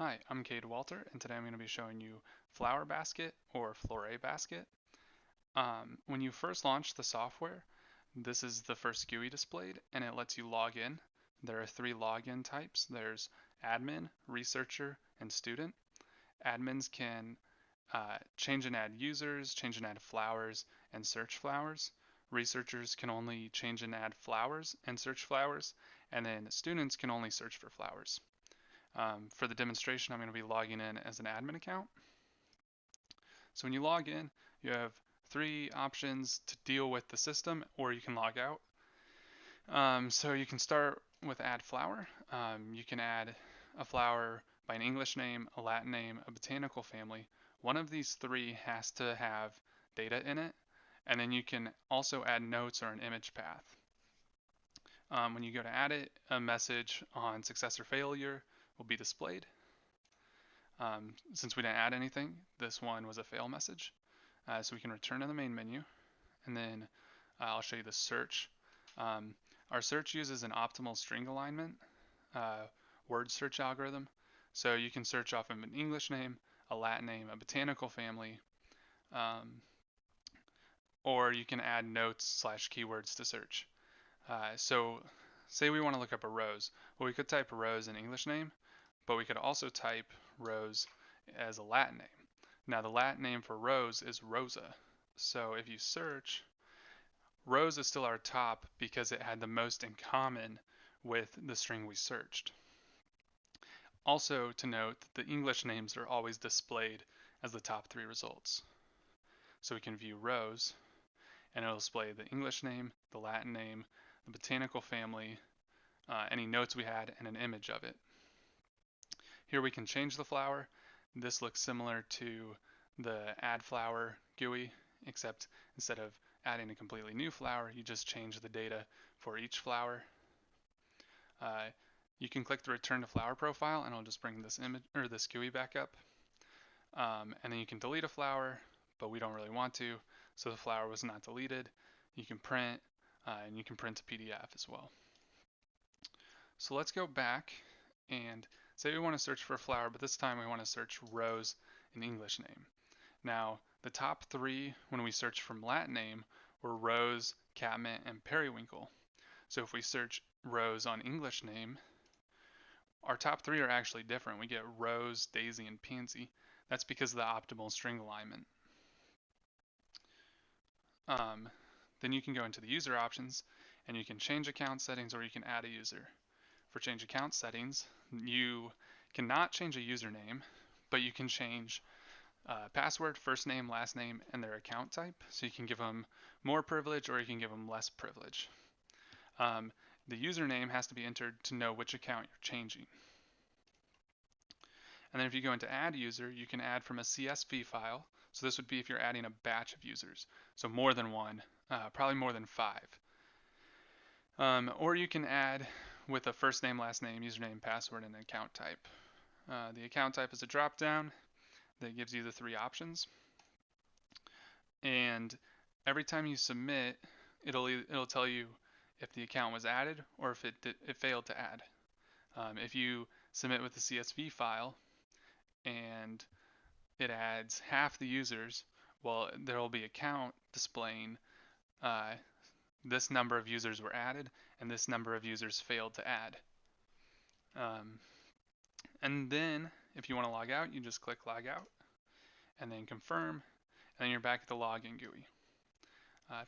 Hi, I'm Cade Walter, and today I'm going to be showing you Flower Basket or Flore Basket. When you first launch the software, this is the first GUI displayed, and it lets you log in. There are three login types. There's admin, researcher, and student. Admins can change and add users, change and add flowers, and search flowers. Researchers can only change and add flowers and search flowers, and then students can only search for flowers. For the demonstration, I'm going to be logging in as an admin account. So when you log in, you have three options to deal with the system, or you can log out. So you can start with add flower. You can add a flower by an English name, a Latin name, a botanical family. One of these three has to have data in it, and then you can also add notes or an image path. When you go to add it, a message on success or failure will be displayed. Since we didn't add anything, this one was a fail message. So we can return to the main menu, and then I'll show you the search. Our search uses an optimal string alignment word search algorithm. So you can search off of an English name, a Latin name, a botanical family, or you can add notes / keywords to search. So say we want to look up a rose. Well, we could type rose in English name, but we could also type rose as a Latin name. Now the Latin name for rose is Rosa. So if you search, rose is still our top because it had the most in common with the string we searched. Also to note that the English names are always displayed as the top three results. So we can view rose, and it'll display the English name, the Latin name, the botanical family, any notes we had, and an image of it. Here we can change the flower. This looks similar to the add flower GUI, except instead of adding a completely new flower, you just change the data for each flower. You can click the return to flower profile, and it'll just bring this image or this GUI back up. And then you can delete a flower, but we don't really want to, so the flower was not deleted. You can print, and you can print a PDF as well. So let's go back and say we want to search for a flower, but this time we want to search rose in English name. Now, the top three when we searched from Latin name were rose, catmint, and periwinkle. So if we search rose on English name, our top three are actually different. We get rose, daisy, and pansy. That's because of the optimal string alignment. Then you can go into the user options, and you can change account settings or you can add a user. For change account settings, you cannot change a username, but you can change password, first name, last name, and their account type. So you can give them more privilege or you can give them less privilege. The username has to be entered to know which account you're changing. And then if you go into add user, you can add from a CSV file. So this would be if you're adding a batch of users. So more than one, probably more than 5. Or you can add with a first name, last name, username, password, and account type. The account type is a drop down that gives you the three options. And every time you submit, it'll tell you if the account was added or if it failed to add. If you submit with the CSV file and it adds half the users, well, there will be a count displaying this number of users were added and this number of users failed to add. And then if you want to log out, you just click log out and then confirm, and then you're back at the login GUI.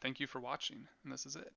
Thank you for watching, and this is it.